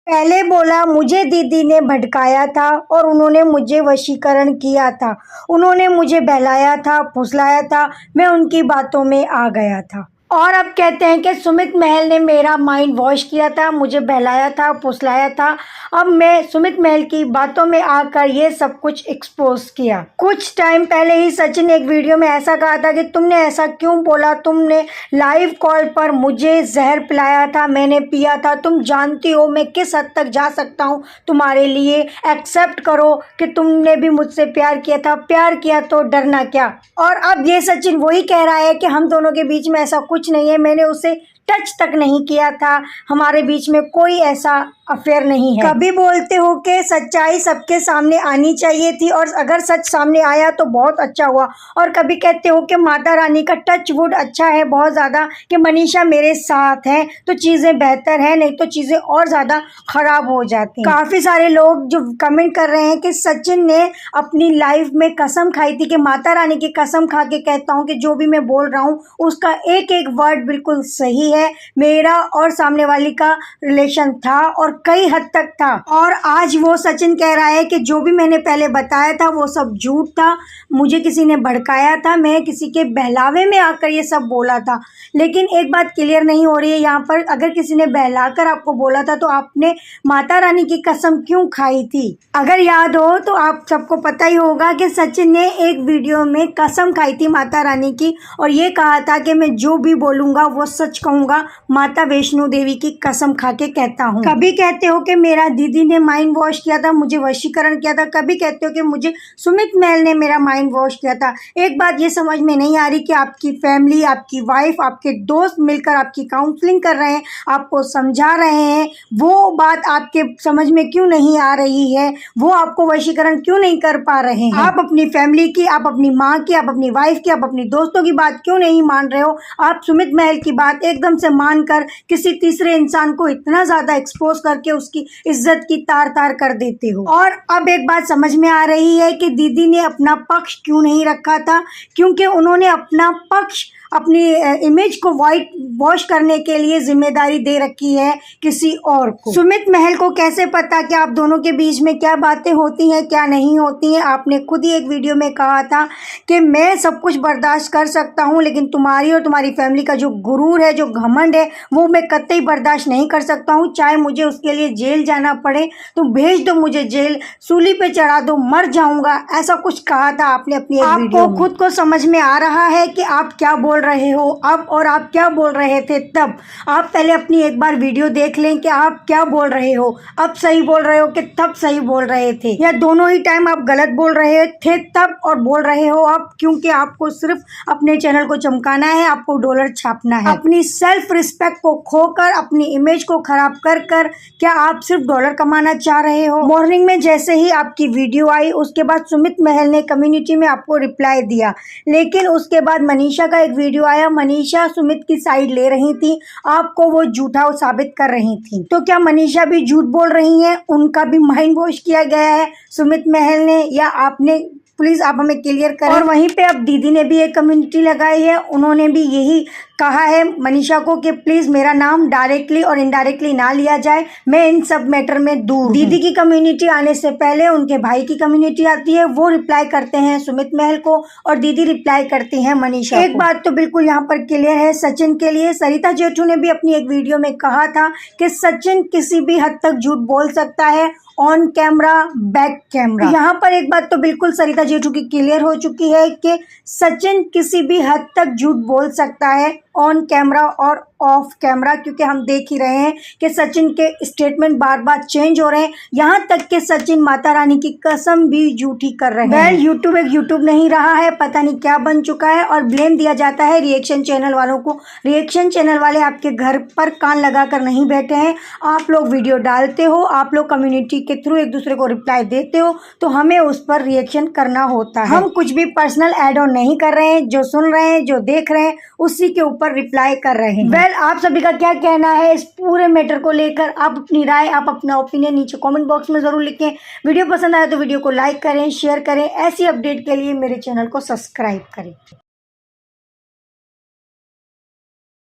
पहले बोला मुझे दीदी ने भटकाया था और उन्होंने मुझे वशीकरण किया था। उन्होंने मुझे बहलाया था, फुसलाया था, मैं उनकी बातों में आ गया था। और अब कहते हैं कि सुमित महल ने मेरा माइंड वॉश किया था, मुझे बहलाया था, फुसलाया था। अब मैं सुमित महल की बातों में आकर ये सब कुछ एक्सपोज किया। कुछ टाइम पहले ही सचिन ने एक वीडियो में ऐसा कहा था कि तुमने ऐसा क्यों बोला, तुमने लाइव कॉल पर मुझे जहर पिलाया था, मैंने पिया था, तुम जानती हो मैं किस हद तक जा सकता हूँ तुम्हारे लिए, एक्सेप्ट करो कि तुमने भी मुझसे प्यार किया था, प्यार किया तो डरना क्या। और अब ये सचिन वही कह रहा है कि हम दोनों के बीच में ऐसा कुछ नहीं है, मैंने उसे टच तक नहीं किया था, हमारे बीच में कोई ऐसा अफेयर नहीं है। कभी बोलते हो कि सच्चाई सबके सामने आनी चाहिए थी और अगर सच सामने आया तो बहुत अच्छा हुआ, और कभी कहते हो कि माता रानी का टच वुड अच्छा है बहुत ज़्यादा कि मनीषा मेरे साथ है तो चीज़ें बेहतर हैं, नहीं तो चीज़ें और ज़्यादा ख़राब हो जाती हैं। काफ़ी सारे लोग जो कमेंट कर रहे हैं कि सचिन ने अपनी लाइफ में कसम खाई थी कि माता रानी की कसम खा के कहता हूँ कि जो भी मैं बोल रहा हूँ उसका एक एक वर्ड बिल्कुल सही है। मेरा और सामने वाली का रिलेशन था और कई हद तक था, और आज वो सचिन कह रहा है कि जो भी मैंने पहले बताया था वो सब झूठ था, मुझे किसी ने भड़काया था, मैं किसी के बहलावे में आकर ये सब बोला था। लेकिन एक बात क्लियर नहीं हो रही है यहाँ पर, अगर किसी ने बहलाकर आपको बोला था तो आपने माता रानी की कसम क्यों खाई थी? अगर याद हो तो आप सबको पता ही होगा कि सचिन ने एक वीडियो में कसम खाई थी माता रानी की और ये कहा था कि मैं जो भी बोलूँगा वो सच कहूँगा, माता वैष्णो देवी की कसम खा के कहता हूँ। कभी कहते हो कि मेरा दीदी ने माइंड वॉश किया था, मुझे वशीकरण किया था, कभी कहते हो कि मुझे सुमित महल ने मेरा माइंड वॉश किया था। एक बात ये समझ में नहीं आ रही कि आपकी फैमिली, आपकी वाइफ, आपके दोस्त मिलकर आपकी काउंसलिंग कर रहे हैं, आपको समझा रहे हैं, वो बात आपके समझ में क्यों नहीं आ रही है, वो आपको वशीकरण क्यों नहीं कर पा रहे हैं? आप अपनी फैमिली की, आप अपनी माँ की, आप अपनी वाइफ की, आप अपनी दोस्तों की बात क्यों नहीं मान रहे हो? आप सुमित महल की बात एकदम से मानकर किसी तीसरे इंसान को इतना ज्यादा एक्सपोज करके उसकी इज्जत की तार तार कर देते हो। और अब एक बात समझ में आ रही है कि दीदी ने अपना पक्ष क्यों नहीं रखा था, क्योंकि उन्होंने अपना पक्ष, अपनी इमेज को वाइट वॉश करने के लिए जिम्मेदारी दे रखी है किसी और को। सुमित महल को कैसे पता कि आप दोनों के बीच में क्या बातें होती हैं, क्या नहीं होती हैं? आपने खुद ही एक वीडियो में कहा था कि मैं सब कुछ बर्दाश्त कर सकता हूं, लेकिन तुम्हारी और तुम्हारी फैमिली का जो गुरूर है, जो घमंड है, वो मैं कतई बर्दाश्त नहीं कर सकता हूं। चाहे मुझे उसके लिए जेल जाना पड़े, तुम भेज दो मुझे जेल, सूली पे चढ़ा दो, मर जाऊंगा, ऐसा कुछ कहा था आपने अपनी एक वीडियो में। खुद को समझ में आ रहा है कि आप क्या बोल रहे हो अब और आप क्या बोल रहे थे तब? आप पहले अपनी एक बार वीडियो देख लें कि आप क्या बोल रहे हो, अब सही बोल रहे हो कि तब सही बोल रहे थे, या दोनों ही टाइम आप गलत बोल रहे थे तब और बोल रहे हो अब, क्योंकि आपको सिर्फ अपने चैनल को चमकाना है, आपको डॉलर छापना है। अपनी सेल्फ रिस्पेक्ट को खोकर, अपनी इमेज को खराब कर कर क्या आप सिर्फ डॉलर कमाना चाह रहे हो? मॉर्निंग में जैसे ही आपकी वीडियो आई उसके बाद सुमित महल ने कम्युनिटी में आपको रिप्लाई दिया, लेकिन उसके बाद मनीषा का एक वीडियो आया, मनीषा सुमित की साइड ले रही थी, आपको वो झूठा साबित कर रही थी। तो क्या मनीषा भी झूठ बोल रही हैं? उनका भी माइंड वॉश किया गया है सुमित महल ने, या आपने? प्लीज आप हमें क्लियर करें। और वहीं पे अब दीदी ने भी एक कम्युनिटी लगाई है, उन्होंने भी यही कहा है मनीषा को कि प्लीज मेरा नाम डायरेक्टली और इनडायरेक्टली ना लिया जाए, मैं इन सब मैटर में दूर। दीदी की कम्युनिटी आने से पहले उनके भाई की कम्युनिटी आती है, वो रिप्लाई करते हैं सुमित महल को और दीदी रिप्लाई करती हैं मनीषा। एक बात तो बिल्कुल यहाँ पर क्लियर है सचिन के लिए, सरिता जेठू ने भी अपनी एक वीडियो में कहा था कि सचिन किसी भी हद तक झूठ बोल सकता है, ऑन कैमरा, बैक कैमरा। यहाँ पर एक बात तो बिल्कुल सरिता जेठू की क्लियर हो चुकी है कि सचिन किसी भी हद तक झूठ बोल सकता है, ऑन कैमरा और ऑफ कैमरा, क्योंकि हम देख ही रहे हैं कि सचिन के स्टेटमेंट बार बार चेंज हो रहे हैं, यहाँ तक कि सचिन माता रानी की कसम भी झूठी कर रहे हैं। यूट्यूब एक यूट्यूब नहीं रहा है, पता नहीं क्या बन चुका है, और ब्लेम दिया जाता है रिएक्शन चैनल वालों को। रिएक्शन चैनल वाले आपके घर पर कान लगाकर नहीं बैठे हैं, आप लोग वीडियो डालते हो, आप लोग कम्युनिटी के थ्रू एक दूसरे को रिप्लाई देते हो, तो हमें उस पर रिएक्शन करना होता है। हम कुछ भी पर्सनल एड ऑन नहीं कर रहे हैं, जो सुन रहे हैं, जो देख रहे हैं, उसी के ऊपर रिप्लाई कर रहे हैं। आप सभी का क्या कहना है इस पूरे मैटर को लेकर? आप अपनी राय, आप अपना ओपिनियन नीचे कमेंट बॉक्स में जरूर लिखें। वीडियो पसंद आया तो वीडियो को लाइक करें, शेयर करें। ऐसी अपडेट के लिए मेरे चैनल को सब्सक्राइब करें।